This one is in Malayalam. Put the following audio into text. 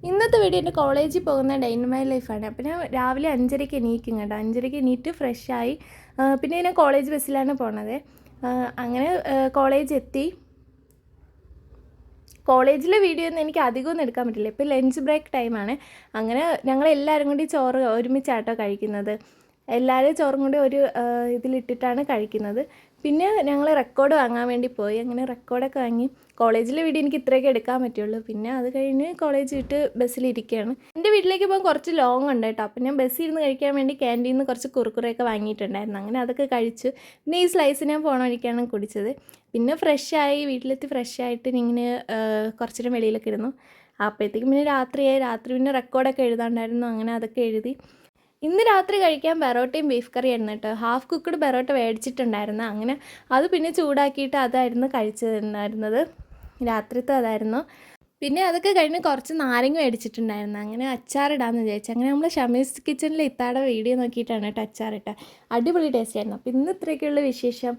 ഇന്നത്തെ വീഡിയോ എൻ്റെ കോളേജിൽ പോകുന്ന ഡേ ഇൻ മൈ ലൈഫാണ്. അപ്പോൾ ഞാൻ രാവിലെ 5:30 എണീക്കും കേട്ടോ. 5:30 എണീറ്റ് ഫ്രഷായി പിന്നെ ഞാൻ കോളേജ് ബസ്സിലാണ് പോണത്. അങ്ങനെ കോളേജ് എത്തി. കോളേജിലെ വീഡിയോ ഒന്നും എനിക്ക് അധികമൊന്നും എടുക്കാൻ പറ്റില്ല. ഇപ്പോൾ ലഞ്ച് ബ്രേക്ക് ടൈമാണ്. അങ്ങനെ ഞങ്ങളെല്ലാവരും കൂടി ചോറ് ഒരുമിച്ചാട്ടോ കഴിക്കുന്നത്. എല്ലാവരും ചോറും കൂടി ഒരു ഇതിലിട്ടിട്ടാണ് കഴിക്കുന്നത്. പിന്നെ ഞങ്ങൾ റെക്കോർഡ് വാങ്ങാൻ വേണ്ടി പോയി. അങ്ങനെ റെക്കോർഡൊക്കെ വാങ്ങി. കോളേജിലെ വീഡിയോ എനിക്ക് ഇത്രയൊക്കെ എടുക്കാൻ പറ്റുള്ളൂ. പിന്നെ അത് കഴിഞ്ഞ് കോളേജ് വിട്ട് ബസ്സിലിരിക്കുകയാണ്. എൻ്റെ വീട്ടിലേക്ക് പോകാൻ കുറച്ച് ലോങ് ഉണ്ട് കേട്ടോ. അപ്പോൾ ഞാൻ ബസ്സിൽ ഇരുന്ന് കഴിക്കാൻ വേണ്ടി ക്യാൻറ്റീനിൽ നിന്ന് കുറച്ച് കുറുക്കുറയൊക്കെ വാങ്ങിയിട്ടുണ്ടായിരുന്നു. അങ്ങനെ അതൊക്കെ കഴിച്ചു. പിന്നെ ഈ സ്ലൈസ് ഞാൻ പോണ വഴിക്കാണ് കുടിച്ചത്. പിന്നെ ഫ്രഷായി വീട്ടിലെത്തി ഫ്രഷായിട്ട് ഇങ്ങനെ കുറച്ച് നേരം വെളിയിലൊക്കെ ഇരുന്നു. അപ്പോഴത്തേക്കും പിന്നെ രാത്രിയായി. രാത്രി പിന്നെ റെക്കോർഡൊക്കെ എഴുതാണ്ടായിരുന്നു. അങ്ങനെ അതൊക്കെ എഴുതി. ഇന്ന് രാത്രി കഴിക്കാൻ ബെറോട്ടയും ബീഫ് കറിയായിരുന്നു കേട്ടോ. ഹാഫ് കുക്ക്ഡ് ബെറോട്ട മേടിച്ചിട്ടുണ്ടായിരുന്നു. അങ്ങനെ അത് പിന്നെ ചൂടാക്കിയിട്ട് അതായിരുന്നു കഴിച്ചിട്ടുണ്ടായിരുന്നത്. രാത്രിത്തെ അതായിരുന്നു. പിന്നെ അതൊക്കെ കഴിഞ്ഞ് കുറച്ച് നാരങ്ങ മേടിച്ചിട്ടുണ്ടായിരുന്നു. അങ്ങനെ അച്ചാറിടാമെന്ന് വിചാരിച്ചു. അങ്ങനെ നമ്മൾ ഷമീസ് കിച്ചണിൽ ഇത്താടെ വീഡിയോ നോക്കിയിട്ടാണ് കേട്ടോ അച്ചാറിട്ടത്. അടിപൊളി ടേസ്റ്റ് ആയിരുന്നു. അപ്പോൾ ഇന്ന് ഇത്രയൊക്കെയുള്ള വിശേഷം.